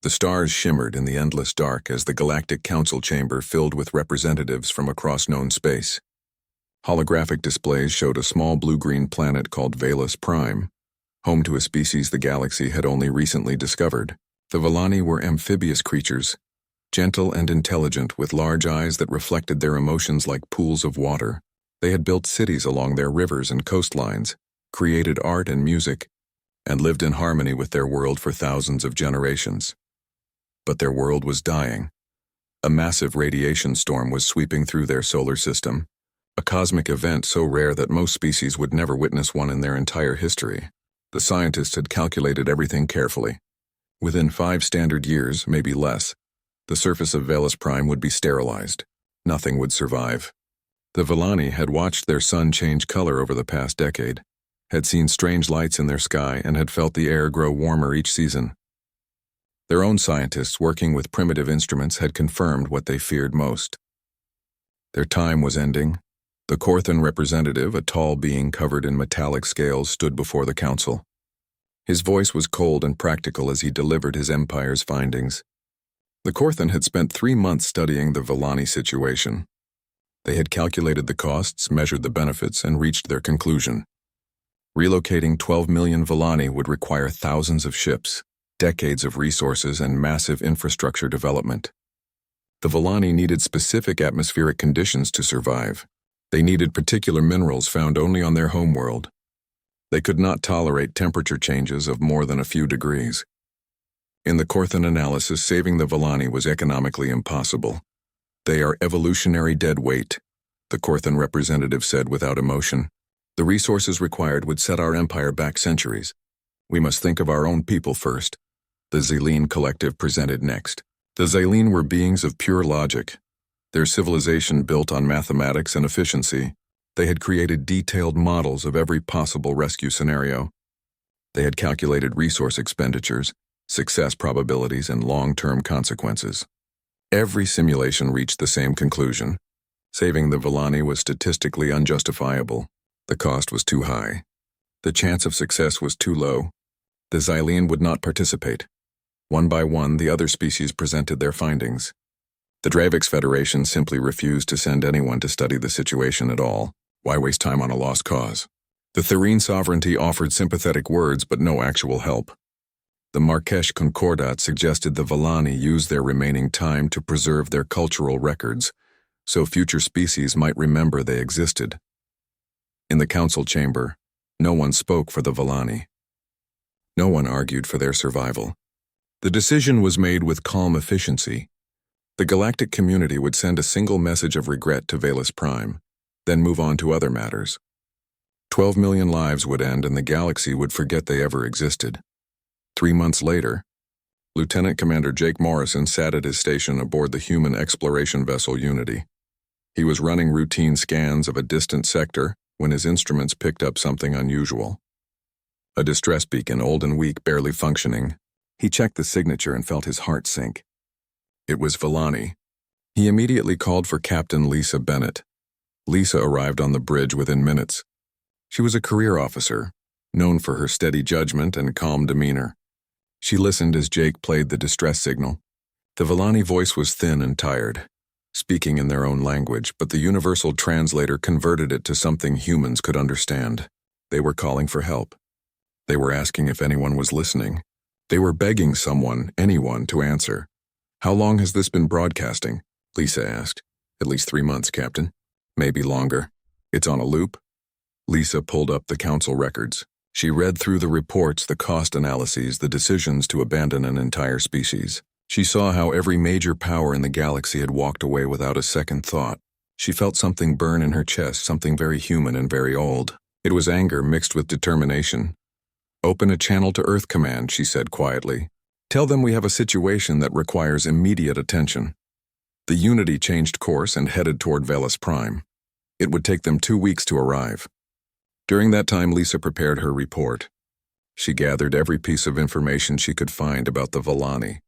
The stars shimmered in the endless dark as the Galactic Council chamber filled with representatives from across known space. Holographic displays showed a small blue-green planet called Valus Prime, home to a species the galaxy had only recently discovered. The Villani were amphibious creatures, gentle and intelligent with large eyes that reflected their emotions like pools of water. They had built cities along their rivers and coastlines, created art and music, and lived in harmony with their world for thousands of generations. But their world was dying. A massive radiation storm was sweeping through their solar system, a cosmic event so rare that most species would never witness one in their entire history. The scientists had calculated everything carefully. Within 5 standard years, maybe less, the surface of Valus Prime would be sterilized. Nothing would survive. The Villani had watched their sun change color over the past decade, had seen strange lights in their sky, and had felt the air grow warmer each season. Their own scientists, working with primitive instruments, had confirmed what they feared most. Their time was ending. The Corthan representative, a tall being covered in metallic scales, stood before the council. His voice was cold and practical as he delivered his empire's findings. The Corthan had spent 3 months studying the Villani situation. They had calculated the costs, measured the benefits, and reached their conclusion. Relocating 12 million Villani would require thousands of ships, decades of resources, and massive infrastructure development. The Villani needed specific atmospheric conditions to survive. They needed particular minerals found only on their homeworld. They could not tolerate temperature changes of more than a few degrees. In the Corthan analysis, saving the Villani was economically impossible. They are evolutionary dead weight, the Corthan representative said without emotion. The resources required would set our empire back centuries. We must think of our own people first. The Xylene collective presented next. The Xylene were beings of pure logic. Their civilization built on mathematics and efficiency. They had created detailed models of every possible rescue scenario. They had calculated resource expenditures, success probabilities, and long-term consequences. Every simulation reached the same conclusion. Saving the Villani was statistically unjustifiable. The cost was too high. The chance of success was too low. The Xylene would not participate. One by one, the other species presented their findings. The Dravix Federation simply refused to send anyone to study the situation at all. Why waste time on a lost cause? The Therine sovereignty offered sympathetic words but no actual help. The Marrakesh Concordat suggested the Villani use their remaining time to preserve their cultural records, so future species might remember they existed. In the council chamber, no one spoke for the Villani. No one argued for their survival. The decision was made with calm efficiency. The galactic community would send a single message of regret to Valus Prime, then move on to other matters. 12 million lives would end and the galaxy would forget they ever existed. 3 months later, Lieutenant Commander Jake Morrison sat at his station aboard the human exploration vessel Unity. He was running routine scans of a distant sector when his instruments picked up something unusual. A distress beacon, old and weak, barely functioning. He checked the signature and felt his heart sink. It was Villani. He immediately called for Captain Lisa Bennett. Lisa arrived on the bridge within minutes. She was a career officer, known for her steady judgment and calm demeanor. She listened as Jake played the distress signal. The Villani voice was thin and tired, speaking in their own language, but the universal translator converted it to something humans could understand. They were calling for help. They were asking if anyone was listening. They were begging someone, anyone, to answer. "How long has this been broadcasting?" Lisa asked. "At least 3 months, Captain. Maybe longer. It's on a loop?" Lisa pulled up the council records. She read through the reports, the cost analyses, the decisions to abandon an entire species. She saw how every major power in the galaxy had walked away without a second thought. She felt something burn in her chest, something very human and very old. It was anger mixed with determination. "Open a channel to Earth Command," she said quietly. "Tell them we have a situation that requires immediate attention." The Unity changed course and headed toward Valus Prime. It would take them 2 weeks to arrive. During that time, Lisa prepared her report. She gathered every piece of information she could find about the Villani.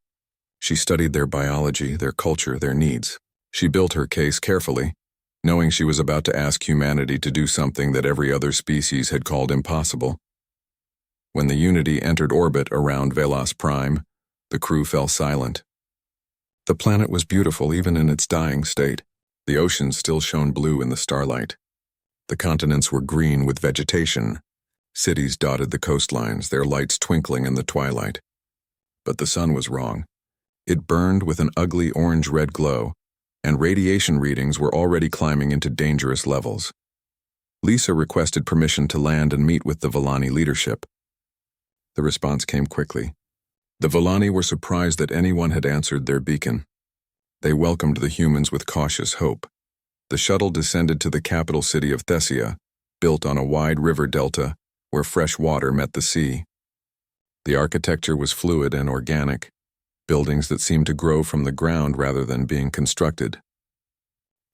She studied their biology, their culture, their needs. She built her case carefully, knowing she was about to ask humanity to do something that every other species had called impossible. When the Unity entered orbit around Valus Prime, The crew fell silent. The planet was beautiful even in its dying state. The oceans still shone blue in the starlight. The continents were green with vegetation. Cities dotted the coastlines, their lights twinkling in the twilight. But the sun was wrong. It burned with an ugly orange-red glow, and radiation readings were already climbing into dangerous levels. Lisa requested permission to land and meet with the Villani leadership. The response came quickly. The Villani were surprised that anyone had answered their beacon. They welcomed the humans with cautious hope. The shuttle descended to the capital city of Thessia, built on a wide river delta where fresh water met the sea. The architecture was fluid and organic, buildings that seemed to grow from the ground rather than being constructed.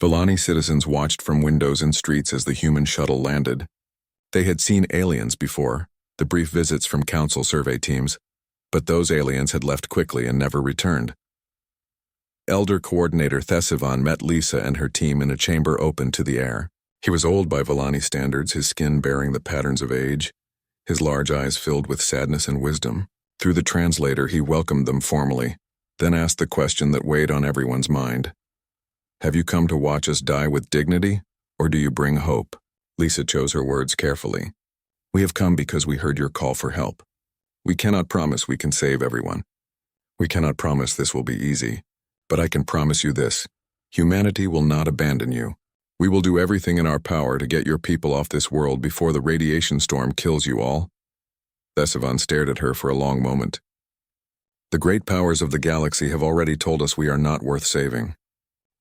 Villani citizens watched from windows and streets as the human shuttle landed. They had seen aliens before, the brief visits from council survey teams, but those aliens had left quickly and never returned. Elder Coordinator Thesivan met Lisa and her team in a chamber open to the air. He was old by Villani standards, his skin bearing the patterns of age, his large eyes filled with sadness and wisdom. Through the translator, he welcomed them formally, then asked the question that weighed on everyone's mind. Have you come to watch us die with dignity, or do you bring hope? Lisa chose her words carefully. We have come because we heard your call for help. We cannot promise we can save everyone. We cannot promise this will be easy, but I can promise you this. Humanity will not abandon you. We will do everything in our power to get your people off this world before the radiation storm kills you all. Thesivan stared at her for a long moment. The great powers of the galaxy have already told us we are not worth saving.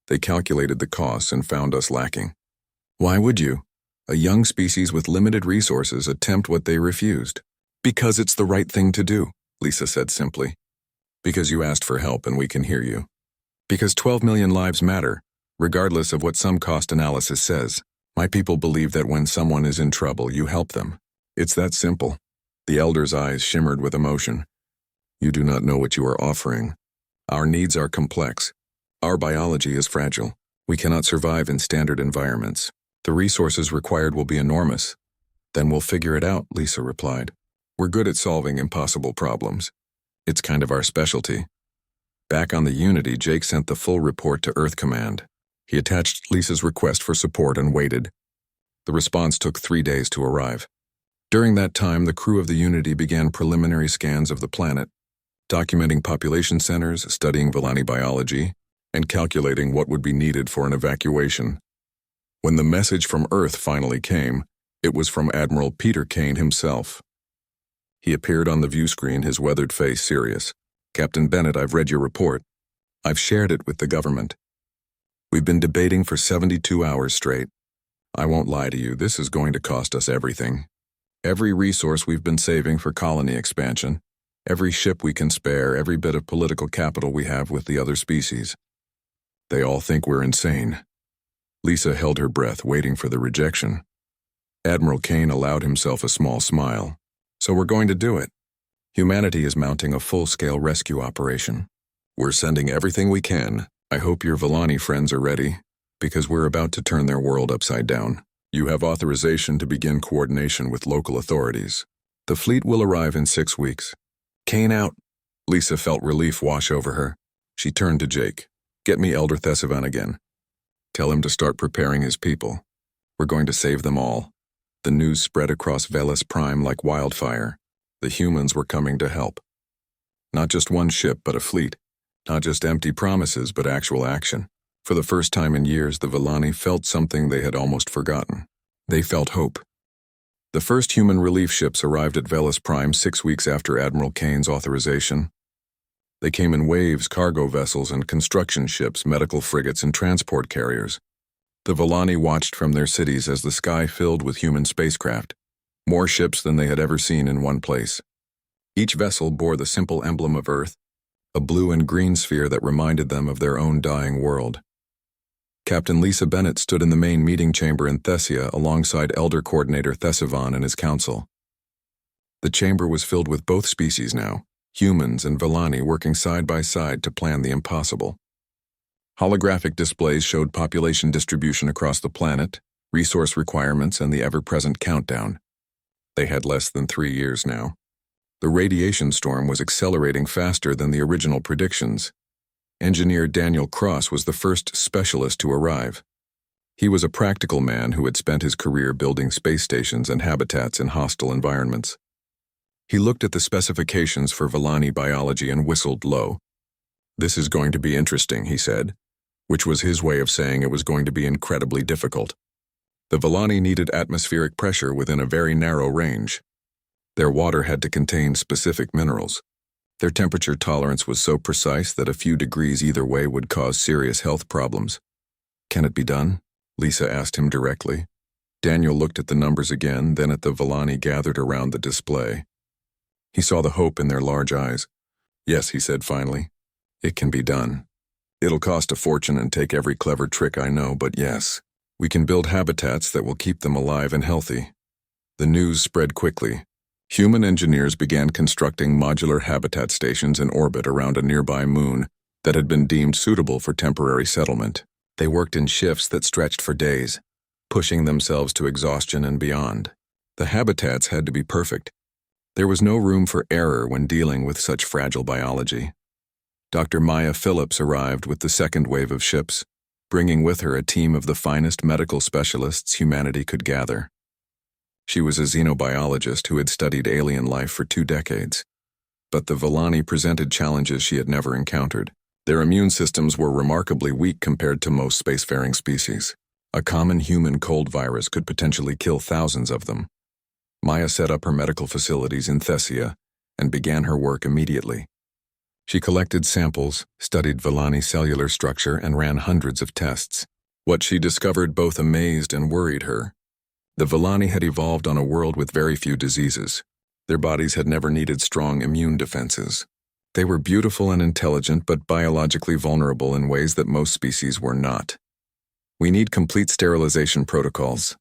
They calculated the costs and found us lacking. Why would you, a young species with limited resources, attempt what they refused? Because it's the right thing to do, Lisa said simply. Because you asked for help and we can hear you. Because 12 million lives matter, regardless of what some cost analysis says. My people believe that when someone is in trouble, you help them. It's that simple. The elder's eyes shimmered with emotion. You do not know what you are offering. Our needs are complex. Our biology is fragile. We cannot survive in standard environments. The resources required will be enormous. Then we'll figure it out, Lisa replied. We're good at solving impossible problems. It's kind of our specialty. Back on the Unity, Jake sent the full report to Earth Command. He attached Lisa's request for support and waited. The response took 3 days to arrive. During that time, the crew of the Unity began preliminary scans of the planet, documenting population centers, studying Villani biology, and calculating what would be needed for an evacuation. When the message from Earth finally came, it was from Admiral Peter Kane himself. He appeared on the view screen, his weathered face serious. Captain Bennett, I've read your report. I've shared it with the government. We've been debating for 72 hours straight. I won't lie to you, this is going to cost us everything. Every resource we've been saving for colony expansion, every ship we can spare, every bit of political capital we have with the other species. They all think we're insane. Lisa held her breath, waiting for the rejection. Admiral Kane allowed himself a small smile. So we're going to do it. Humanity is mounting a full-scale rescue operation. We're sending everything we can. I hope your Villani friends are ready, because we're about to turn their world upside down. You have authorization to begin coordination with local authorities. The fleet will arrive in 6 weeks. Kane out. Lisa felt relief wash over her. She turned to Jake. Get me Elder Thesivan again. Tell him to start preparing his people. We're going to save them all. The news spread across Velis Prime like wildfire. The humans were coming to help. Not just one ship, but a fleet. Not just empty promises, but actual action. For the first time in years, the Villani felt something they had almost forgotten. They felt hope. The first human relief ships arrived at Velis Prime 6 weeks after Admiral Kane's authorization. They came in waves, cargo vessels and construction ships, medical frigates and transport carriers. The Villani watched from their cities as the sky filled with human spacecraft, more ships than they had ever seen in one place. Each vessel bore the simple emblem of Earth, a blue and green sphere that reminded them of their own dying world. Captain Lisa Bennett stood in the main meeting chamber in Thessia alongside Elder Coordinator Thesivan and his council. The chamber was filled with both species now, humans and Villani working side by side to plan the impossible. Holographic displays showed population distribution across the planet, resource requirements, and the ever-present countdown. They had less than 3 years now. The radiation storm was accelerating faster than the original predictions. Engineer Daniel Cross was the first specialist to arrive. He was a practical man who had spent his career building space stations and habitats in hostile environments. He looked at the specifications for Villani biology and whistled low. "This is going to be interesting," he said, which was his way of saying it was going to be incredibly difficult. The Villani needed atmospheric pressure within a very narrow range. Their water had to contain specific minerals. Their temperature tolerance was so precise that a few degrees either way would cause serious health problems. "Can it be done?" Lisa asked him directly. Daniel looked at the numbers again, then at the Villani gathered around the display. He saw the hope in their large eyes. "Yes," he said finally. "It can be done. It'll cost a fortune and take every clever trick I know, but yes, we can build habitats that will keep them alive and healthy." The news spread quickly. Human engineers began constructing modular habitat stations in orbit around a nearby moon that had been deemed suitable for temporary settlement. They worked in shifts that stretched for days, pushing themselves to exhaustion and beyond. The habitats had to be perfect. There was no room for error when dealing with such fragile biology. Dr. Maya Phillips arrived with the second wave of ships, bringing with her a team of the finest medical specialists humanity could gather. She was a xenobiologist who had studied alien life for 2 decades. But the Villani presented challenges she had never encountered. Their immune systems were remarkably weak compared to most spacefaring species. A common human cold virus could potentially kill thousands of them. Maya set up her medical facilities in Thessia and began her work immediately. She collected samples, studied Villani cellular structure, and ran hundreds of tests. What she discovered both amazed and worried her. The Villani had evolved on a world with very few diseases. Their bodies had never needed strong immune defenses. They were beautiful and intelligent, but biologically vulnerable in ways that most species were not. "We need complete sterilization protocols,"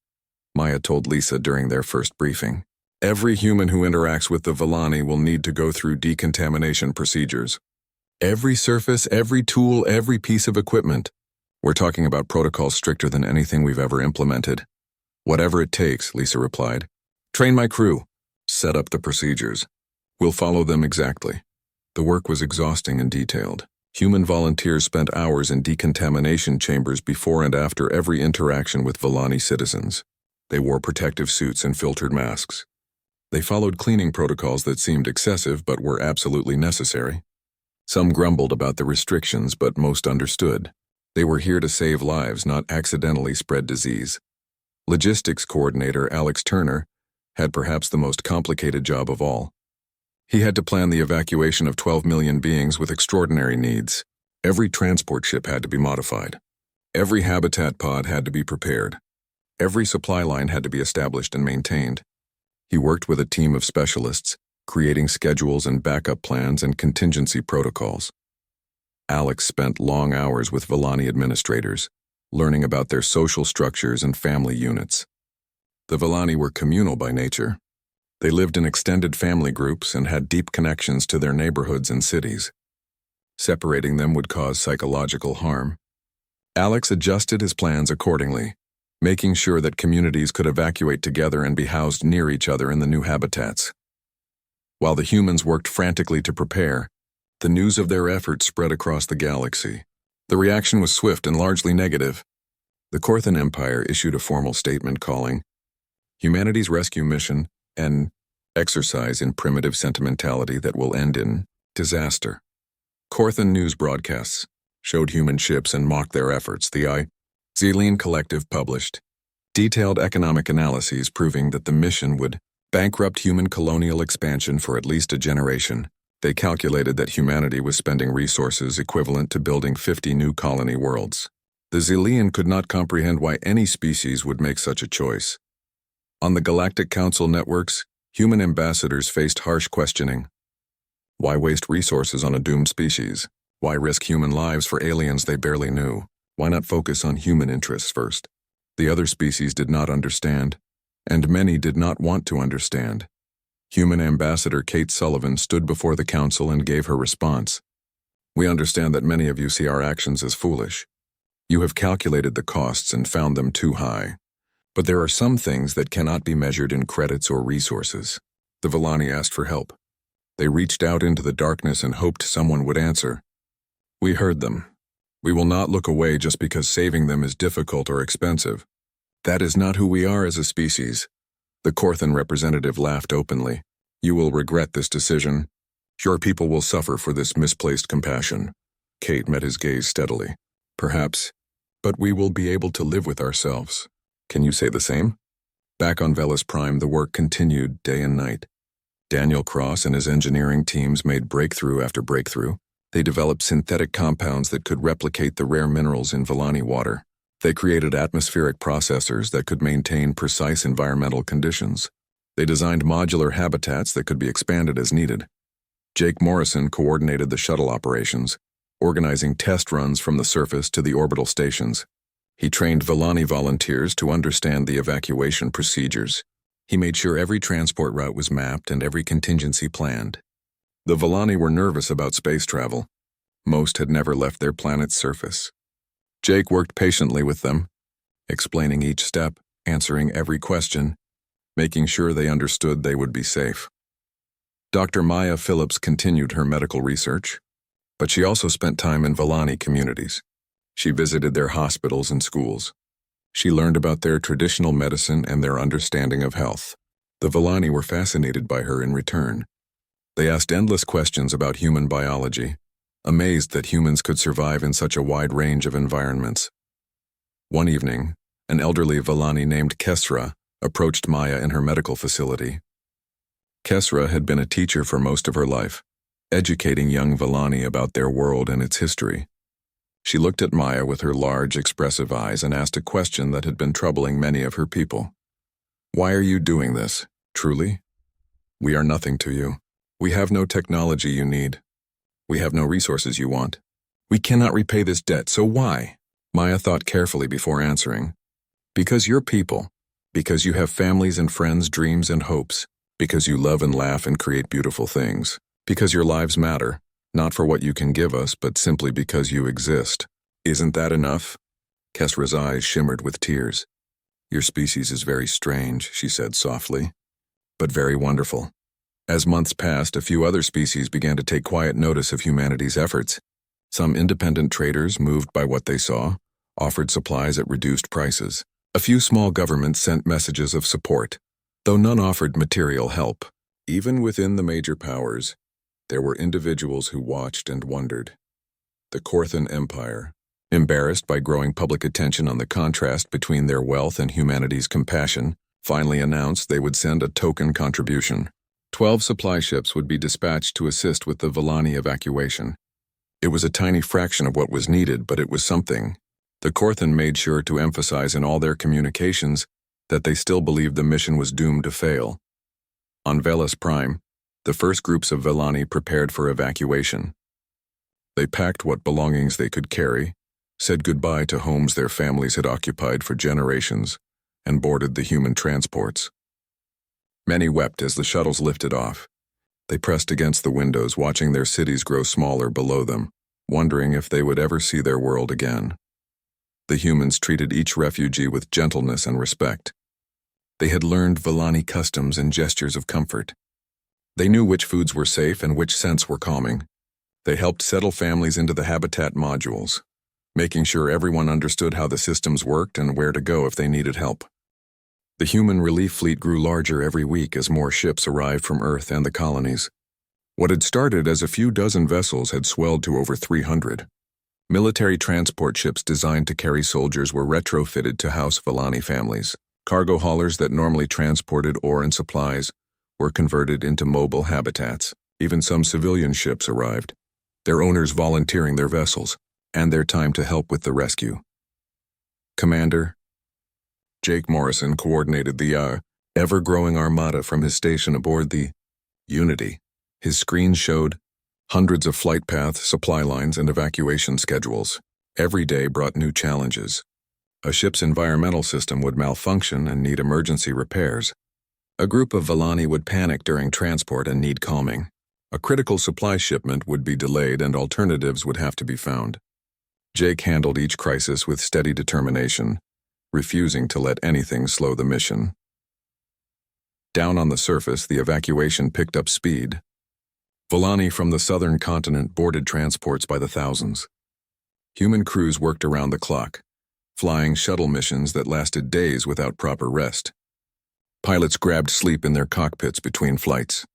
Maya told Lisa during their first briefing. "Every human who interacts with the Villani will need to go through decontamination procedures. Every surface, every tool, every piece of equipment. We're talking about protocols stricter than anything we've ever implemented." "Whatever it takes," Lisa replied. "Train my crew. Set up the procedures. We'll follow them exactly." The work was exhausting and detailed. Human volunteers spent hours in decontamination chambers before and after every interaction with Villani citizens. They wore protective suits and filtered masks. They followed cleaning protocols that seemed excessive but were absolutely necessary. Some grumbled about the restrictions, but most understood. They were here to save lives, not accidentally spread disease. Logistics coordinator Alex Turner had perhaps the most complicated job of all. He had to plan the evacuation of 12 million beings with extraordinary needs. Every transport ship had to be modified. Every habitat pod had to be prepared. Every supply line had to be established and maintained. He worked with a team of specialists, creating schedules and backup plans and contingency protocols. Alex spent long hours with Villani administrators, learning about their social structures and family units. The Villani were communal by nature. They lived in extended family groups and had deep connections to their neighborhoods and cities. Separating them would cause psychological harm. Alex adjusted his plans accordingly, making sure that communities could evacuate together and be housed near each other in the new habitats. While the humans worked frantically to prepare, the news of their efforts spread across the galaxy. The reaction was swift and largely negative. The Korthan Empire issued a formal statement calling humanity's rescue mission an exercise in primitive sentimentality that will end in disaster. Korthan news broadcasts showed human ships and mocked their efforts. The Xeline Collective published detailed economic analyses proving that the mission would bankrupt human colonial expansion for at least a generation. They calculated that humanity was spending resources equivalent to building 50 new colony worlds. The Xeline could not comprehend why any species would make such a choice. On the Galactic Council networks, human ambassadors faced harsh questioning. Why waste resources on a doomed species? Why risk human lives for aliens they barely knew? Why not focus on human interests first? The other species did not understand, and many did not want to understand. Human Ambassador Kate Sullivan stood before the council and gave her response. "We understand that many of you see our actions as foolish. You have calculated the costs and found them too high. But there are some things that cannot be measured in credits or resources." The Villani asked for help. They reached out into the darkness and hoped someone would answer. We heard them. We will not look away just because saving them is difficult or expensive. That is not who we are as a species. The Korthan representative laughed openly. You will regret this decision. Your people will suffer for this misplaced compassion. Kate met his gaze steadily. Perhaps, but we will be able to live with ourselves. Can you say the same? Back on Velis Prime, the work continued day and night. Daniel Cross and his engineering teams made breakthrough after breakthrough. They developed synthetic compounds that could replicate the rare minerals in Volani water. They created atmospheric processors that could maintain precise environmental conditions. They designed modular habitats that could be expanded as needed. Jake Morrison coordinated the shuttle operations, organizing test runs from the surface to the orbital stations. He trained Volani volunteers to understand the evacuation procedures. He made sure every transport route was mapped and every contingency planned. The Volani were nervous about space travel. Most had never left their planet's surface. Jake worked patiently with them, explaining each step, answering every question, making sure they understood they would be safe. Dr. Maya Phillips continued her medical research, but she also spent time in Volani communities. She visited their hospitals and schools. She learned about their traditional medicine and their understanding of health. The Volani were fascinated by her in return. They asked endless questions about human biology, amazed that humans could survive in such a wide range of environments. One evening, an elderly Volani named Kesra approached Maya in her medical facility. Kesra had been a teacher for most of her life, educating young Volani about their world and its history. She looked at Maya with her large, expressive eyes and asked a question that had been troubling many of her people. Why are you doing this, truly? We are nothing to you. We have no technology you need. We have no resources you want. We cannot repay this debt, so why? Maya thought carefully before answering. Because you're people. Because you have families and friends, dreams and hopes. Because you love and laugh and create beautiful things. Because your lives matter, not for what you can give us, but simply because you exist. Isn't that enough? Kesra's eyes shimmered with tears. Your species is very strange, she said softly, but very wonderful. As months passed, a few other species began to take quiet notice of humanity's efforts. Some independent traders, moved by what they saw, offered supplies at reduced prices. A few small governments sent messages of support, though none offered material help. Even within the major powers, there were individuals who watched and wondered. The Korthan Empire, embarrassed by growing public attention on the contrast between their wealth and humanity's compassion, finally announced they would send a token contribution. 12 supply ships would be dispatched to assist with the Volani evacuation. It was a tiny fraction of what was needed, but it was something. The Korthan made sure to emphasize in all their communications that they still believed the mission was doomed to fail. On Velis Prime, the first groups of Volani prepared for evacuation. They packed what belongings they could carry, said goodbye to homes their families had occupied for generations, and boarded the human transports. Many wept as the shuttles lifted off. They pressed against the windows, watching their cities grow smaller below them, wondering if they would ever see their world again. The humans treated each refugee with gentleness and respect. They had learned Volani customs and gestures of comfort. They knew which foods were safe and which scents were calming. They helped settle families into the habitat modules, making sure everyone understood how the systems worked and where to go if they needed help. The human relief fleet grew larger every week as more ships arrived from Earth and the colonies. What had started as a few dozen vessels had swelled to over 300. Military transport ships designed to carry soldiers were retrofitted to house Volani families. Cargo haulers that normally transported ore and supplies were converted into mobile habitats. Even some civilian ships arrived, their owners volunteering their vessels and their time to help with the rescue. Commander Jake Morrison coordinated the ever-growing armada from his station aboard the Unity. His screen showed hundreds of flight paths, supply lines, and evacuation schedules. Every day brought new challenges. A ship's environmental system would malfunction and need emergency repairs. A group of Volani would panic during transport and need calming. A critical supply shipment would be delayed and alternatives would have to be found. Jake handled each crisis with steady determination, refusing to let anything slow the mission. Down on the surface, the evacuation picked up speed. Volani from the southern continent boarded transports by the thousands. Human crews worked around the clock, flying shuttle missions that lasted days without proper rest. Pilots grabbed sleep in their cockpits between flights.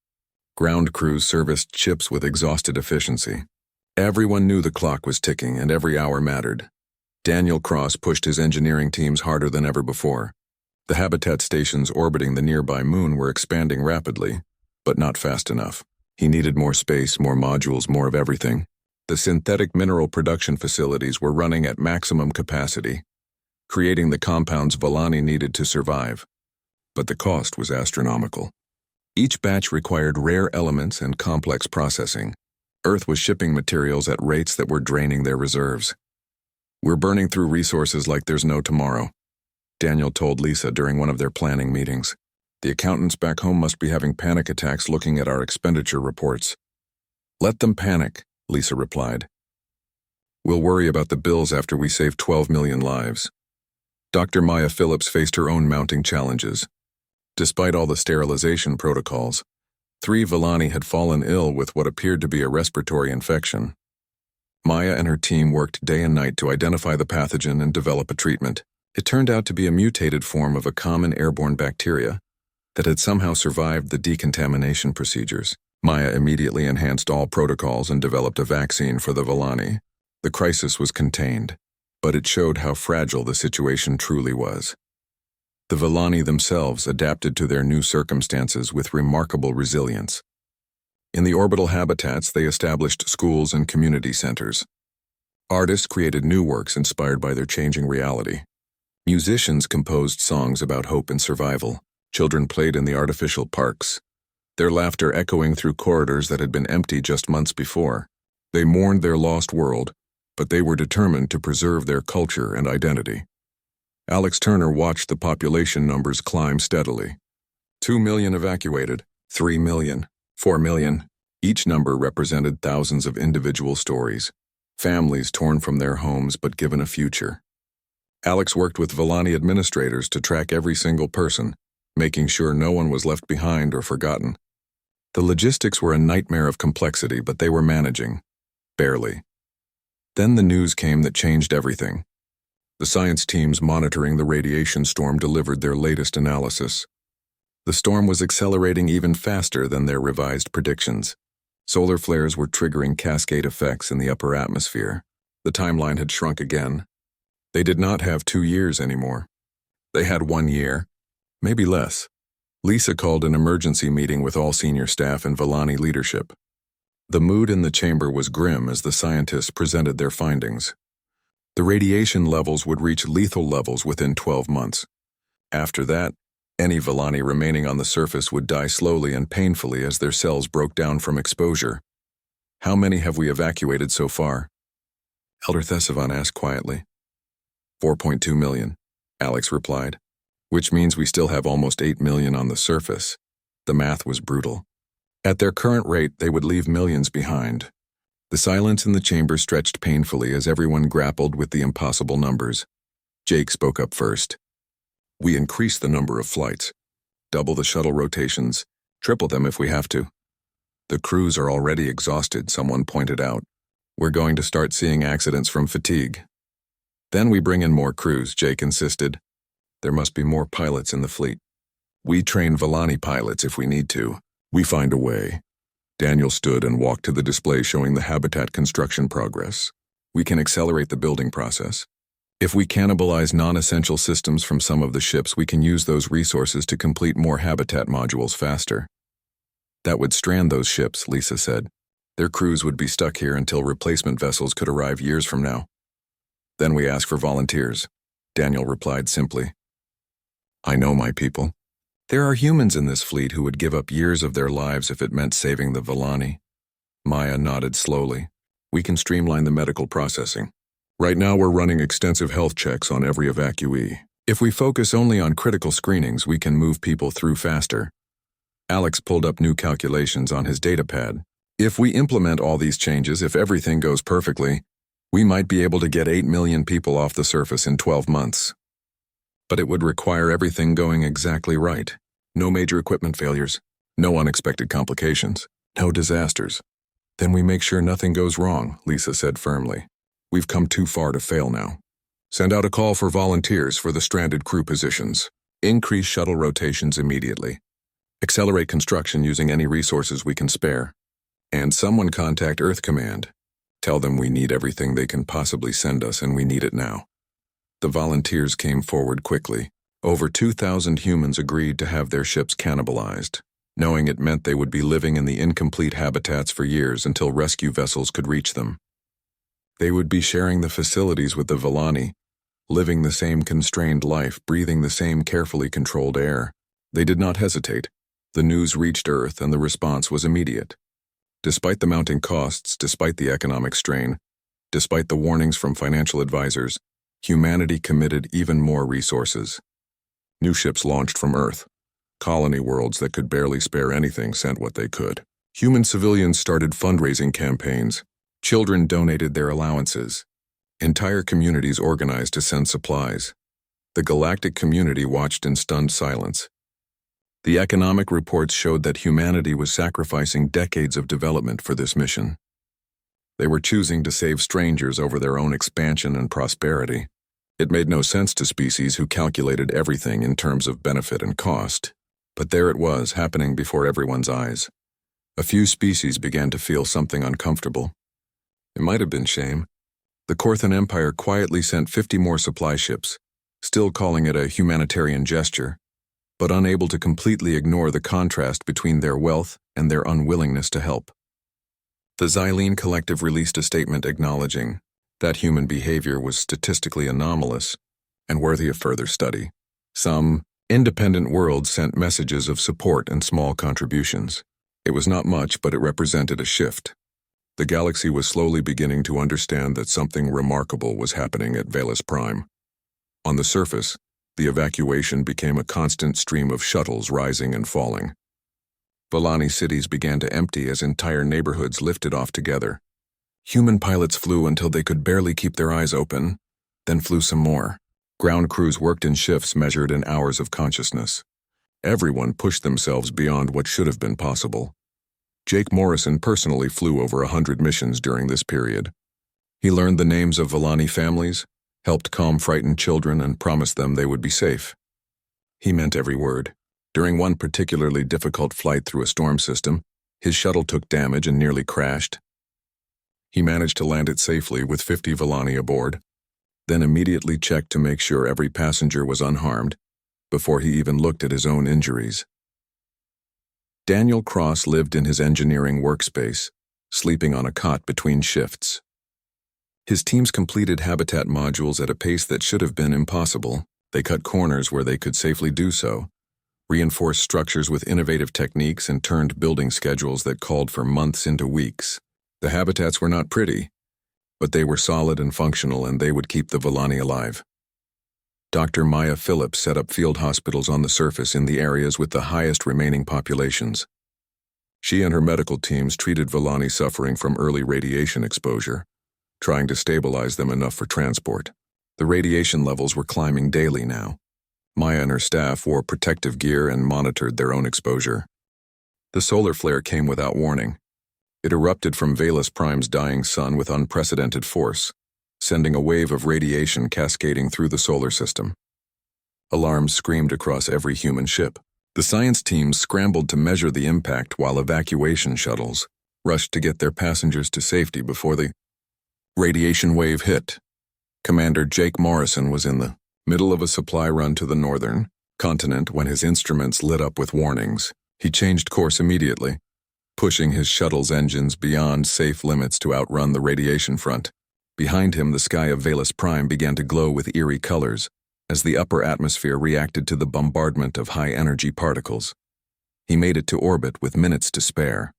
Ground crews serviced ships with exhausted efficiency. Everyone knew the clock was ticking and every hour mattered. Daniel Cross pushed his engineering teams harder than ever before. The habitat stations orbiting the nearby moon were expanding rapidly, but not fast enough. He needed more space, more modules, more of everything. The synthetic mineral production facilities were running at maximum capacity, creating the compounds Volani needed to survive. But the cost was astronomical. Each batch required rare elements and complex processing. Earth was shipping materials at rates that were draining their reserves. "We're burning through resources like there's no tomorrow," Daniel told Lisa during one of their planning meetings. "The accountants back home must be having panic attacks looking at our expenditure reports." "Let them panic," Lisa replied. "We'll worry about the bills after we save 12 million lives." Dr. Maya Phillips faced her own mounting challenges. Despite all the sterilization protocols, 3 Volani had fallen ill with what appeared to be a respiratory infection. Maya and her team worked day and night to identify the pathogen and develop a treatment. It turned out to be a mutated form of a common airborne bacteria that had somehow survived the decontamination procedures. Maya immediately enhanced all protocols and developed a vaccine for the Volani. The crisis was contained, but it showed how fragile the situation truly was. The Volani themselves adapted to their new circumstances with remarkable resilience. In the orbital habitats, they established schools and community centers. Artists created new works inspired by their changing reality. Musicians composed songs about hope and survival. Children played in the artificial parks, their laughter echoing through corridors that had been empty just months before. They mourned their lost world, but they were determined to preserve their culture and identity. Alex Turner watched the population numbers climb steadily. 2 million evacuated, 3 million, 4 million. Each number represented thousands of individual stories, families torn from their homes but given a future. Alex worked with Volani administrators to track every single person, making sure no one was left behind or forgotten. The logistics were a nightmare of complexity, but they were managing. Barely. Then the news came that changed everything. The science teams monitoring the radiation storm delivered their latest analysis. The storm was accelerating even faster than their revised predictions. Solar flares were triggering cascade effects in the upper atmosphere. The timeline had shrunk again. They did not have 2 years anymore. They had 1 year, maybe less. Lisa called an emergency meeting with all senior staff and Volani leadership. The mood in the chamber was grim as the scientists presented their findings. The radiation levels would reach lethal levels within 12 months. After that, any Volani remaining on the surface would die slowly and painfully as their cells broke down from exposure. "How many have we evacuated so far?" Elder Thessalon asked quietly. 4.2 million, Alex replied, "which means we still have almost 8 million on the surface." The math was brutal. At their current rate, they would leave millions behind. The silence in the chamber stretched painfully as everyone grappled with the impossible numbers. Jake spoke up first. "We increase the number of flights, double the shuttle rotations, triple them if we have to. The crews are already exhausted," someone pointed out. "We're going to start seeing accidents from fatigue." "Then we bring in more crews," Jake insisted. "There must be more pilots in the fleet. We train Volani pilots if we need to. We find a way." Daniel stood and walked to the display showing the habitat construction progress. "We can accelerate the building process. If we cannibalize non-essential systems from some of the ships, we can use those resources to complete more habitat modules faster." "That would strand those ships," Lisa said. "Their crews would be stuck here until replacement vessels could arrive years from now." "Then we ask for volunteers," Daniel replied simply. "I know my people. There are humans in this fleet who would give up years of their lives if it meant saving the Volani." Maya nodded slowly. "We can streamline the medical processing. Right now we're running extensive health checks on every evacuee. If we focus only on critical screenings, we can move people through faster." Alex pulled up new calculations on his datapad. "If we implement all these changes, if everything goes perfectly, we might be able to get 8 million people off the surface in 12 months. But it would require everything going exactly right. No major equipment failures, no unexpected complications. No disasters. Then we make sure nothing goes wrong, Lisa said firmly. We've come too far to fail now. Send out a call for volunteers for the stranded crew positions. Increase shuttle rotations immediately. Accelerate construction using any resources we can spare. And someone contact Earth Command. Tell them we need everything they can possibly send us and we need it now. The volunteers came forward quickly. Over 2,000 humans agreed to have their ships cannibalized, knowing it meant they would be living in the incomplete habitats for years until rescue vessels could reach them. They would be sharing the facilities with the Volani, living the same constrained life, breathing the same carefully controlled air. They did not hesitate. The news reached Earth and the response was immediate. Despite the mounting costs, despite the economic strain, despite the warnings from financial advisors, humanity committed even more resources. New ships launched from Earth. Colony worlds that could barely spare anything sent what they could. Human civilians started fundraising campaigns. Children donated their allowances. Entire communities organized to send supplies. The galactic community watched in stunned silence. The economic reports showed that humanity was sacrificing decades of development for this mission. They were choosing to save strangers over their own expansion and prosperity. It made no sense to species who calculated everything in terms of benefit and cost. But there it was, happening before everyone's eyes. A few species began to feel something uncomfortable. It might have been shame. The Korthan Empire quietly sent 50 more supply ships, still calling it a humanitarian gesture, but unable to completely ignore the contrast between their wealth and their unwillingness to help. The Xylene Collective released a statement acknowledging that human behavior was statistically anomalous and worthy of further study. Some independent worlds sent messages of support and small contributions. It was not much, but it represented a shift. The galaxy was slowly beginning to understand that something remarkable was happening at Valus Prime. On the surface, the evacuation became a constant stream of shuttles rising and falling. Volani cities began to empty as entire neighborhoods lifted off together. Human pilots flew until they could barely keep their eyes open, then flew some more. Ground crews worked in shifts measured in hours of consciousness. Everyone pushed themselves beyond what should have been possible. Jake Morrison personally flew over 100 missions during this period. He learned the names of Volani families, helped calm frightened children, and promised them they would be safe. He meant every word. During one particularly difficult flight through a storm system, his shuttle took damage and nearly crashed. He managed to land it safely with 50 Volani aboard, then immediately checked to make sure every passenger was unharmed before he even looked at his own injuries. Daniel Cross lived in his engineering workspace, sleeping on a cot between shifts. His teams completed habitat modules at a pace that should have been impossible. They cut corners where they could safely do so, reinforced structures with innovative techniques, and turned building schedules that called for months into weeks. The habitats were not pretty, but they were solid and functional, and they would keep the Volani alive. Dr. Maya Phillips set up field hospitals on the surface in the areas with the highest remaining populations. She and her medical teams treated Volani suffering from early radiation exposure, trying to stabilize them enough for transport. The radiation levels were climbing daily now. Maya and her staff wore protective gear and monitored their own exposure. The solar flare came without warning. It erupted from Valus Prime's dying sun with unprecedented force, sending a wave of radiation cascading through the solar system. Alarms screamed across every human ship. The science teams scrambled to measure the impact while evacuation shuttles rushed to get their passengers to safety before the radiation wave hit. Commander Jake Morrison was in the middle of a supply run to the northern continent when his instruments lit up with warnings. He changed course immediately, pushing his shuttle's engines beyond safe limits to outrun the radiation front. Behind him, the sky of Valus Prime began to glow with eerie colors as the upper atmosphere reacted to the bombardment of high-energy particles. He made it to orbit with minutes to spare.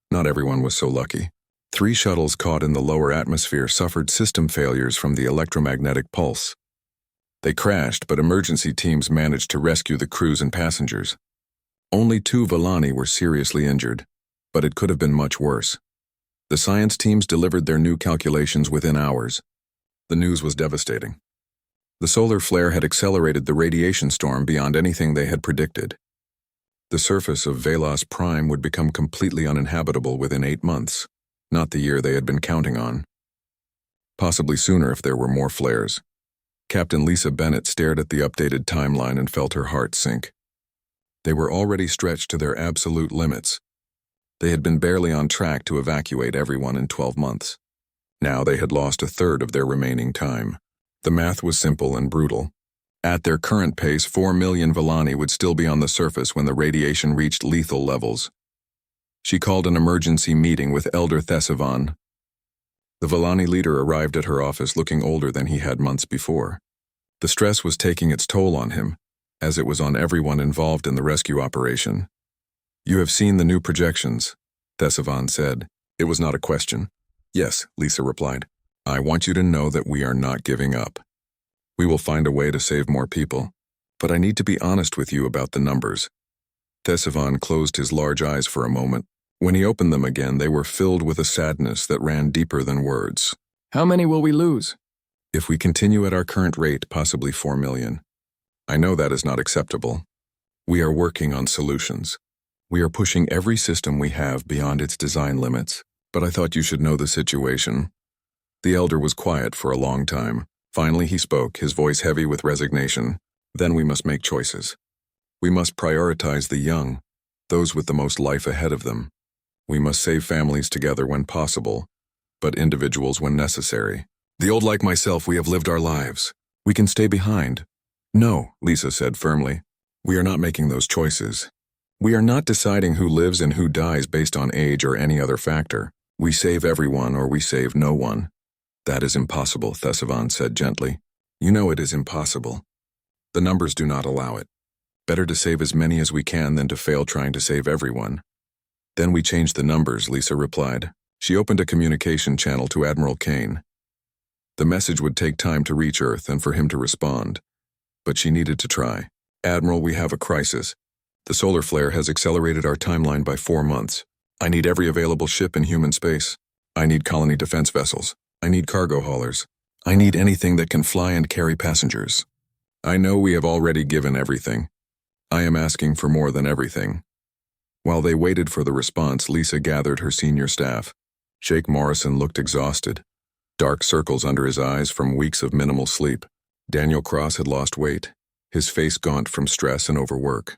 Not everyone was so lucky. 3 shuttles caught in the lower atmosphere suffered system failures from the electromagnetic pulse. They crashed, but emergency teams managed to rescue the crews and passengers. Only 2 Volani were seriously injured, but it could have been much worse. The science teams delivered their new calculations within hours. The news was devastating. The solar flare had accelerated the radiation storm beyond anything they had predicted. The surface of Velos Prime would become completely uninhabitable within 8 months, not the year they had been counting on. Possibly sooner if there were more flares. Captain Lisa Bennett stared at the updated timeline and felt her heart sink. They were already stretched to their absolute limits. They had been barely on track to evacuate everyone in 12 months. Now they had lost a third of their remaining time. The math was simple and brutal. At their current pace, 4 million Villani would still be on the surface when the radiation reached lethal levels. She called an emergency meeting with Elder Thesivan. The Villani leader arrived at her office looking older than he had months before. The stress was taking its toll on him, as it was on everyone involved in the rescue operation. "You have seen the new projections," Thesivan said. It was not a question. "Yes," Lisa replied. "I want you to know that we are not giving up. We will find a way to save more people, but I need to be honest with you about the numbers." Thesivan closed his large eyes for a moment. When he opened them again, they were filled with a sadness that ran deeper than words. "How many will we lose?" "If we continue at our current rate, possibly 4 million. I know that is not acceptable. We are working on solutions. We are pushing every system we have beyond its design limits, but I thought you should know the situation." The elder was quiet for a long time. Finally he spoke, his voice heavy with resignation. "Then we must make choices. We must prioritize the young, those with the most life ahead of them. We must save families together when possible, but individuals when necessary. The old like myself, we have lived our lives. We can stay behind." "No," Lisa said firmly. "We are not making those choices. We are not deciding who lives and who dies based on age or any other factor. We save everyone or we save no one." "That is impossible," Thesivan said gently. "You know it is impossible. The numbers do not allow it. Better to save as many as we can than to fail trying to save everyone." "Then we change the numbers," Lisa replied. She opened a communication channel to Admiral Kane. The message would take time to reach Earth and for him to respond, but she needed to try. "Admiral, we have a crisis. The solar flare has accelerated our timeline by 4 months. I need every available ship in human space. I need colony defense vessels. I need cargo haulers. I need anything that can fly and carry passengers. I know we have already given everything. I am asking for more than everything." While they waited for the response, Lisa gathered her senior staff. Jake Morrison looked exhausted, dark circles under his eyes from weeks of minimal sleep. Daniel Cross had lost weight, his face gaunt from stress and overwork.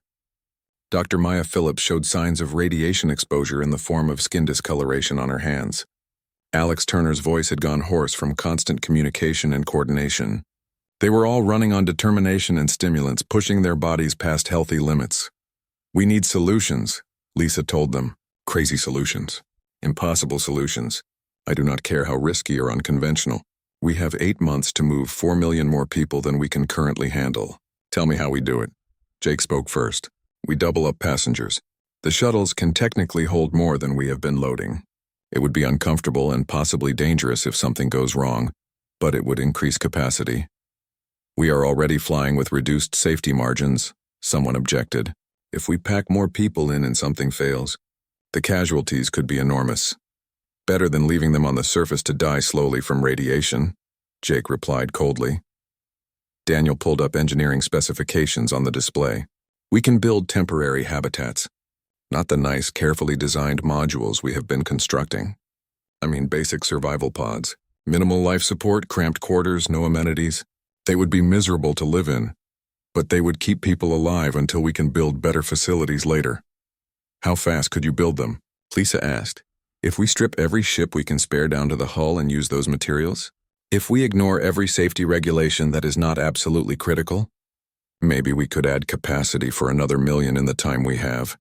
Dr. Maya Phillips showed signs of radiation exposure in the form of skin discoloration on her hands. Alex Turner's voice had gone hoarse from constant communication and coordination. They were all running on determination and stimulants, pushing their bodies past healthy limits. "We need solutions," Lisa told them. "Crazy solutions. Impossible solutions. I do not care how risky or unconventional. We have 8 months to move 4 million more people than we can currently handle. Tell me how we do it." Jake spoke first. "We double up passengers. The shuttles can technically hold more than we have been loading. It would be uncomfortable and possibly dangerous if something goes wrong, but it would increase capacity. We are already flying with reduced safety margins," someone objected. "If we pack more people in and something fails, the casualties could be enormous. Better than leaving them on the surface to die slowly from radiation," Jake replied coldly. Daniel pulled up engineering specifications on the display. "We can build temporary habitats. Not the nice, carefully designed modules we have been constructing. I mean basic survival pods. Minimal life support, cramped quarters, no amenities. They would be miserable to live in, but they would keep people alive until we can build better facilities later." "How fast could you build them?" Lisa asked. "If we strip every ship we can spare down to the hull and use those materials? If we ignore every safety regulation that is not absolutely critical? Maybe we could add capacity for another 1 million in the time we have."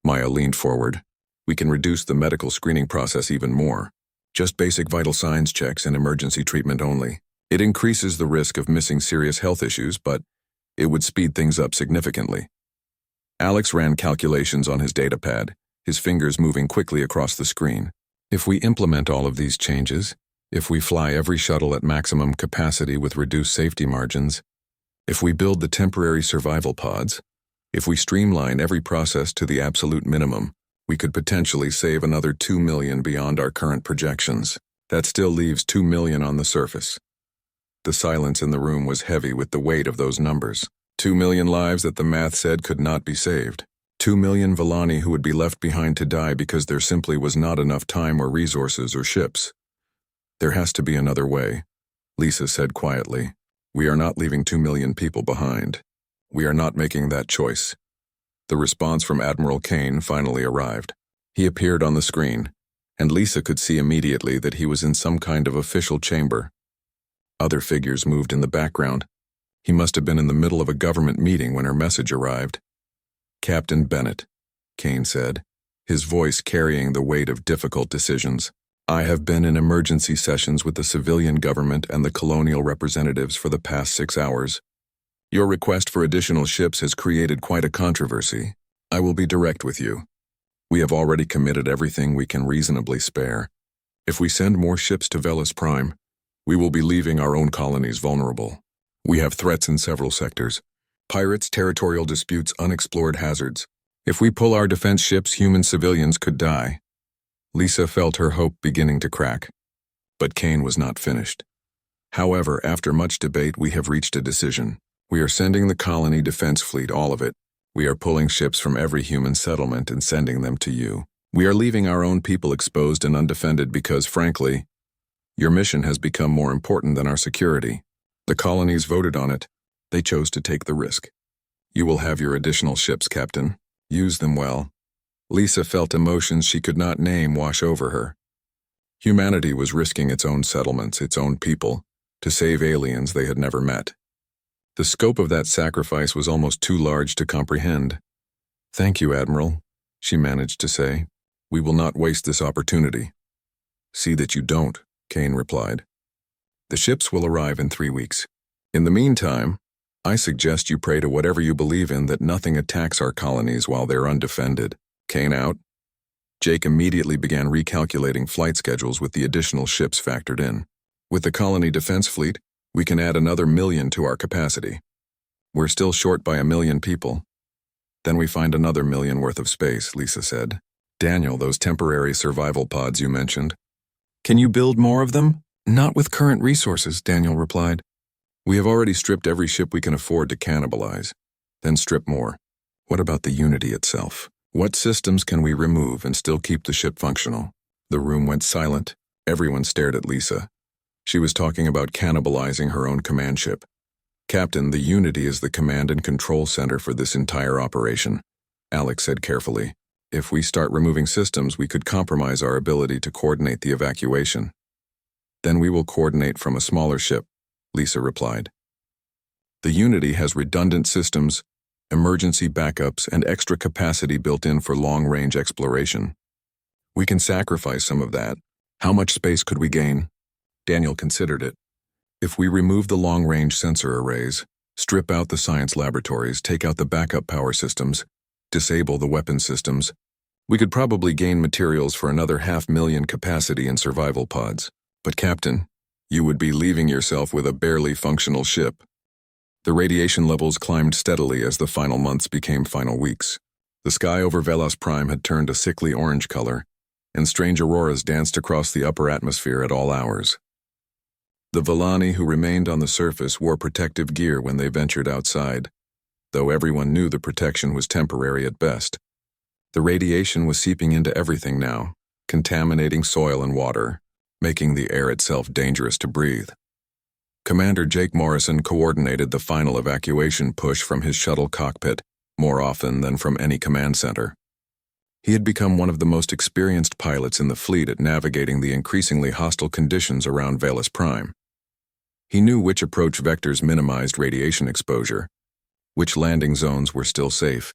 Maya leaned forward. "We can reduce the medical screening process even more. Just basic vital signs checks and emergency treatment only. It increases the risk of missing serious health issues, but it would speed things up significantly." Alex ran calculations on his datapad, his fingers moving quickly across the screen. "If we implement all of these changes, if we fly every shuttle at maximum capacity with reduced safety margins, if we build the temporary survival pods, if we streamline every process to the absolute minimum, we could potentially save another 2 million beyond our current projections. That still leaves 2 million on the surface." The silence in the room was heavy with the weight of those numbers. 2 million lives that the math said could not be saved. 2 million Villani who would be left behind to die because there simply was not enough time or resources or ships. There has to be another way, Lisa said quietly. We are not leaving 2 million people behind. We are not making that choice. The response from Admiral Kane finally arrived. He appeared on the screen, and Lisa could see immediately that he was in some kind of official chamber. Other figures moved in the background. He must have been in the middle of a government meeting when her message arrived. Captain Bennett, Kane said, his voice carrying the weight of difficult decisions. I have been in emergency sessions with the civilian government and the colonial representatives for the past 6 hours. Your request for additional ships has created quite a controversy. I will be direct with you. We have already committed everything we can reasonably spare. If we send more ships to Velis Prime, we will be leaving our own colonies vulnerable. We have threats in several sectors. Pirates, territorial disputes, unexplored hazards. If we pull our defense ships, human civilians could die. Lisa felt her hope beginning to crack. But Kane was not finished. However, after much debate, we have reached a decision. We are sending the colony defense fleet, all of it. We are pulling ships from every human settlement and sending them to you. We are leaving our own people exposed and undefended because, frankly, your mission has become more important than our security. The colonies voted on it. They chose to take the risk. You will have your additional ships, Captain. Use them well. Lisa felt emotions she could not name wash over her. Humanity was risking its own settlements, its own people, to save aliens they had never met. The scope of that sacrifice was almost too large to comprehend. Thank you, Admiral, she managed to say. We will not waste this opportunity. See that you don't, Kane replied. The ships will arrive in 3 weeks. In the meantime, I suggest you pray to whatever you believe in that nothing attacks our colonies while they're undefended. Kane out. Jake immediately began recalculating flight schedules with the additional ships factored in. With the colony defense fleet, we can add another 1 million to our capacity. We're still short by 1 million people. Then we find another 1 million worth of space, Lisa said. Daniel, those temporary survival pods you mentioned. Can you build more of them? Not with current resources, Daniel replied. We have already stripped every ship we can afford to cannibalize. Then strip more. What about the Unity itself? What systems can we remove and still keep the ship functional? The room went silent. Everyone stared at Lisa. She was talking about cannibalizing her own command ship. Captain, the Unity is the command and control center for this entire operation, Alex said carefully. If we start removing systems, we could compromise our ability to coordinate the evacuation. Then we will coordinate from a smaller ship, Lisa replied. The Unity has redundant systems, emergency backups, and extra capacity built in for long-range exploration. We can sacrifice some of that. How much space could we gain? Daniel considered it. If we remove the long-range sensor arrays, strip out the science laboratories, take out the backup power systems, disable the weapon systems, we could probably gain materials for another 500,000 capacity in survival pods. But Captain, you would be leaving yourself with a barely functional ship. The radiation levels climbed steadily as the final months became final weeks. The sky over Velis Prime had turned a sickly orange color, and strange auroras danced across the upper atmosphere at all hours. The Villani who remained on the surface wore protective gear when they ventured outside, though everyone knew the protection was temporary at best. The radiation was seeping into everything now, contaminating soil and water, making the air itself dangerous to breathe. Commander Jake Morrison coordinated the final evacuation push from his shuttle cockpit, more often than from any command center. He had become one of the most experienced pilots in the fleet at navigating the increasingly hostile conditions around Velis Prime. He knew which approach vectors minimized radiation exposure, which landing zones were still safe,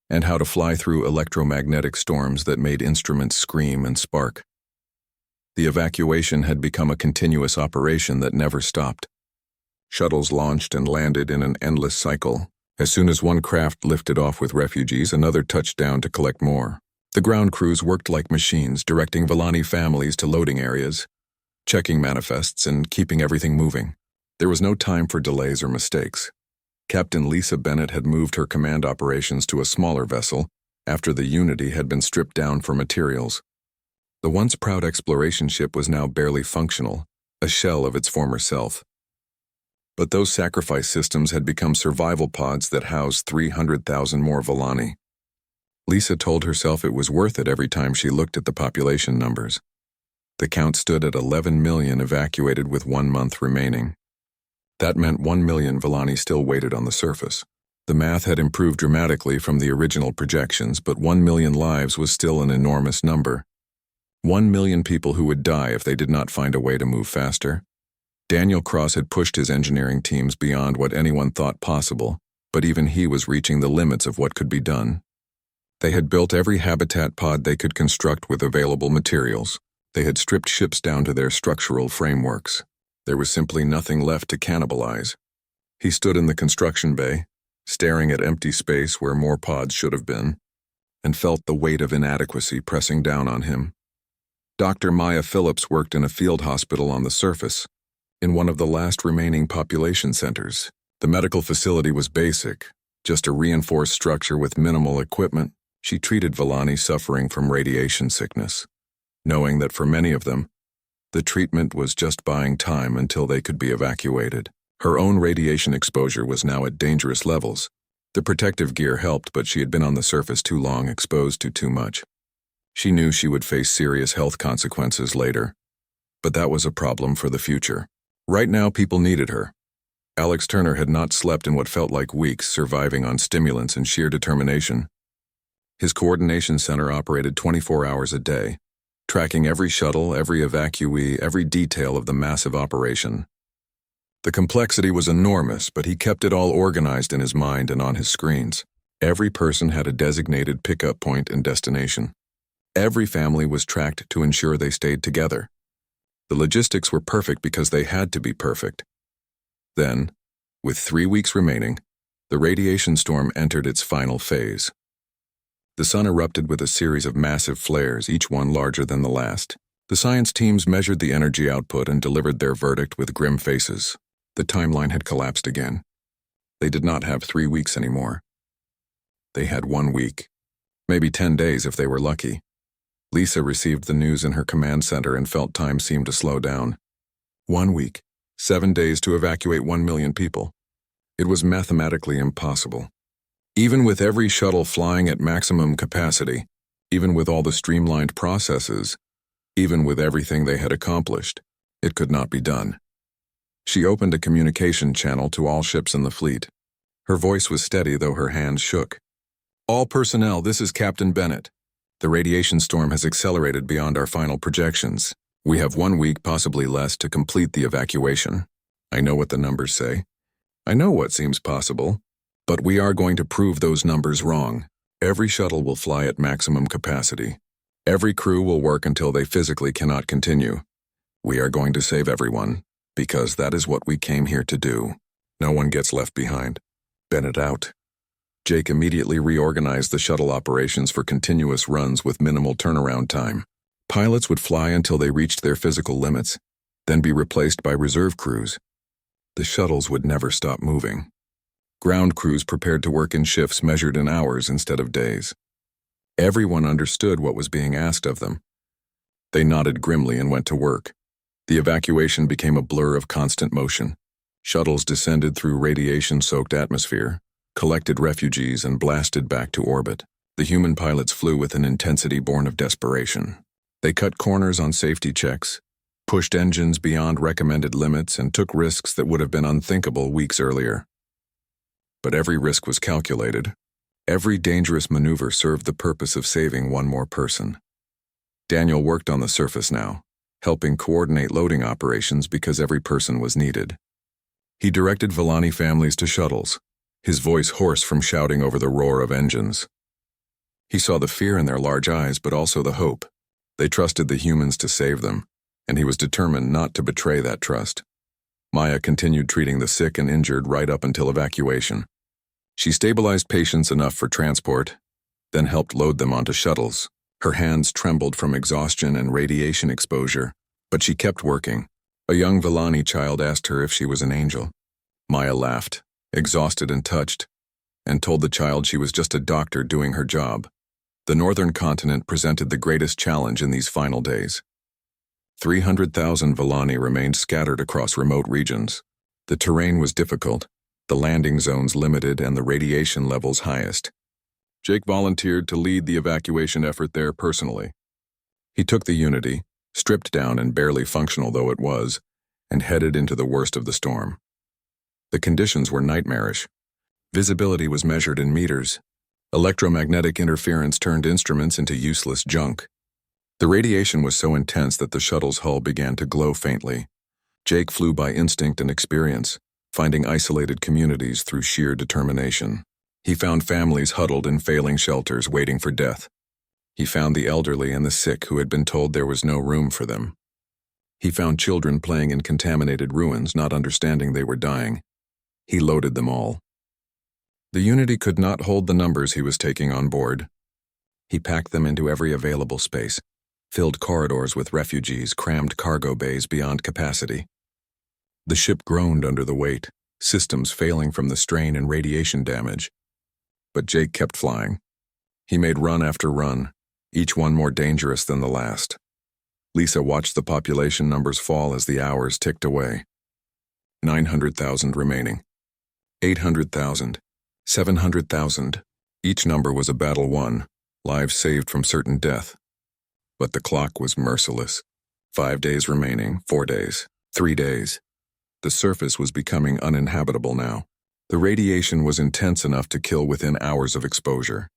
and how to fly through electromagnetic storms that made instruments scream and spark. The evacuation had become a continuous operation that never stopped. Shuttles launched and landed in an endless cycle. As soon as one craft lifted off with refugees, another touched down to collect more. The ground crews worked like machines, directing Villani families to loading areas, checking manifests, and keeping everything moving. There was no time for delays or mistakes. Captain Lisa Bennett had moved her command operations to a smaller vessel after the Unity had been stripped down for materials. The once proud exploration ship was now barely functional, a shell of its former self. But those sacrifice systems had become survival pods that housed 300,000 more Villani. Lisa told herself it was worth it every time she looked at the population numbers. The count stood at 11 million evacuated with 1 month remaining. That meant 1 million Villani still waited on the surface. The math had improved dramatically from the original projections, but 1 million lives was still an enormous number. 1 million people who would die if they did not find a way to move faster. Daniel Cross had pushed his engineering teams beyond what anyone thought possible, but even he was reaching the limits of what could be done. They had built every habitat pod they could construct with available materials. They had stripped ships down to their structural frameworks. There was simply nothing left to cannibalize. He stood in the construction bay, staring at empty space where more pods should have been, and felt the weight of inadequacy pressing down on him. Dr. Maya Phillips worked in a field hospital on the surface, in one of the last remaining population centers. The medical facility was basic, just a reinforced structure with minimal equipment. She treated Villani suffering from radiation sickness, knowing that for many of them, the treatment was just buying time until they could be evacuated. Her own radiation exposure was now at dangerous levels. The protective gear helped, but she had been on the surface too long, exposed to too much. She knew she would face serious health consequences later, but that was a problem for the future. Right now, people needed her. Alex Turner had not slept in what felt like weeks, surviving on stimulants and sheer determination. His coordination center operated 24 hours a day, tracking every shuttle, every evacuee, every detail of the massive operation. The complexity was enormous, but he kept it all organized in his mind and on his screens. Every person had a designated pickup point and destination. Every family was tracked to ensure they stayed together. The logistics were perfect because they had to be perfect. Then, with 3 weeks remaining, the radiation storm entered its final phase. The sun erupted with a series of massive flares, each one larger than the last. The science teams measured the energy output and delivered their verdict with grim faces. The timeline had collapsed again. They did not have 3 weeks anymore. They had 1 week, maybe 10 days if they were lucky. Lisa received the news in her command center and felt time seemed to slow down. 1 week, 7 days to evacuate 1 million people. It was mathematically impossible. Even with every shuttle flying at maximum capacity, even with all the streamlined processes, even with everything they had accomplished, it could not be done. She opened a communication channel to all ships in the fleet. Her voice was steady, though her hands shook. All personnel, this is Captain Bennett. The radiation storm has accelerated beyond our final projections. We have 1 week, possibly less, to complete the evacuation. I know what the numbers say. I know what seems possible. But we are going to prove those numbers wrong. Every shuttle will fly at maximum capacity. Every crew will work until they physically cannot continue. We are going to save everyone, because that is what we came here to do. No one gets left behind. Bennett out. Jake immediately reorganized the shuttle operations for continuous runs with minimal turnaround time. Pilots would fly until they reached their physical limits, then be replaced by reserve crews. The shuttles would never stop moving. Ground crews prepared to work in shifts measured in hours instead of days. Everyone understood what was being asked of them. They nodded grimly and went to work. The evacuation became a blur of constant motion. Shuttles descended through radiation-soaked atmosphere, collected refugees, and blasted back to orbit. The human pilots flew with an intensity born of desperation. They cut corners on safety checks, pushed engines beyond recommended limits, and took risks that would have been unthinkable weeks earlier. But every risk was calculated. Every dangerous maneuver served the purpose of saving one more person. Daniel worked on the surface now, helping coordinate loading operations because every person was needed. He directed Villani families to shuttles, his voice hoarse from shouting over the roar of engines. He saw the fear in their large eyes, but also the hope. They trusted the humans to save them, and he was determined not to betray that trust. Maya continued treating the sick and injured right up until evacuation. She stabilized patients enough for transport, then helped load them onto shuttles. Her hands trembled from exhaustion and radiation exposure, but she kept working. A young Villani child asked her if she was an angel. Maya laughed, exhausted and touched, and told the child she was just a doctor doing her job. The northern continent presented the greatest challenge in these final days. 300,000 Villani remained scattered across remote regions. The terrain was difficult, the landing zones limited, and the radiation levels highest. Jake volunteered to lead the evacuation effort there personally. He took the Unity, stripped down and barely functional though it was, and headed into the worst of the storm. The conditions were nightmarish. Visibility was measured in meters. Electromagnetic interference turned instruments into useless junk. The radiation was so intense that the shuttle's hull began to glow faintly. Jake flew by instinct and experience, finding isolated communities through sheer determination. He found families huddled in failing shelters waiting for death. He found the elderly and the sick who had been told there was no room for them. He found children playing in contaminated ruins, not understanding they were dying. He loaded them all. The Unity could not hold the numbers he was taking on board. He packed them into every available space, filled corridors with refugees, crammed cargo bays beyond capacity. The ship groaned under the weight, systems failing from the strain and radiation damage. But Jake kept flying. He made run after run, each one more dangerous than the last. Lisa watched the population numbers fall as the hours ticked away. 900,000 remaining. 800,000. 700,000. Each number was a battle won, lives saved from certain death. But the clock was merciless. 5 days remaining, 4 days, 3 days. The surface was becoming uninhabitable now. The radiation was intense enough to kill within hours of exposure.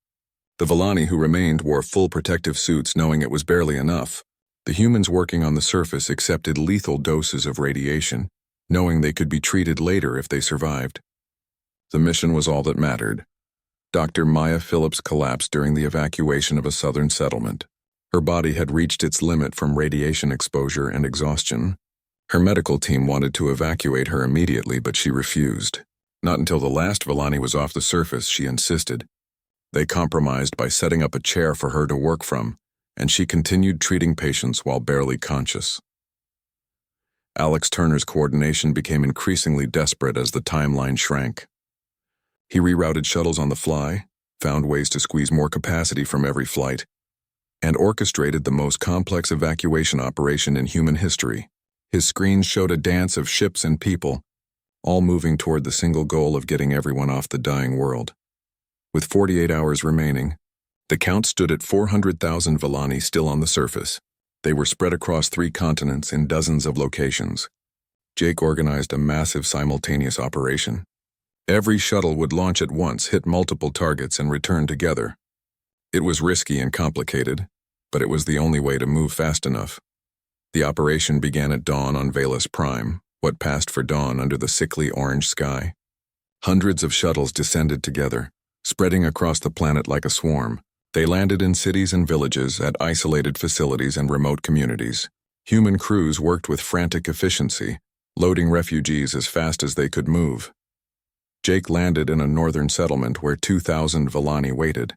The Volani who remained wore full protective suits knowing it was barely enough. The humans working on the surface accepted lethal doses of radiation, knowing they could be treated later if they survived. The mission was all that mattered. Dr. Maya Phillips collapsed during the evacuation of a southern settlement. Her body had reached its limit from radiation exposure and exhaustion. Her medical team wanted to evacuate her immediately, but she refused. Not until the last Volani was off the surface, she insisted. They compromised by setting up a chair for her to work from, and she continued treating patients while barely conscious. Alex Turner's coordination became increasingly desperate as the timeline shrank. He rerouted shuttles on the fly, found ways to squeeze more capacity from every flight, and orchestrated the most complex evacuation operation in human history. His screens showed a dance of ships and people, all moving toward the single goal of getting everyone off the dying world. With 48 hours remaining, the count stood at 400,000 Volani still on the surface. They were spread across 3 continents in dozens of locations. Jake organized a massive simultaneous operation. Every shuttle would launch at once, hit multiple targets, and return together. It was risky and complicated, but it was the only way to move fast enough. The operation began at dawn on Valus Prime, what passed for dawn under the sickly orange sky. Hundreds of shuttles descended together, spreading across the planet like a swarm. They landed in cities and villages, at isolated facilities and remote communities. Human crews worked with frantic efficiency, loading refugees as fast as they could move. Jake landed in a northern settlement where 2,000 Volani waited.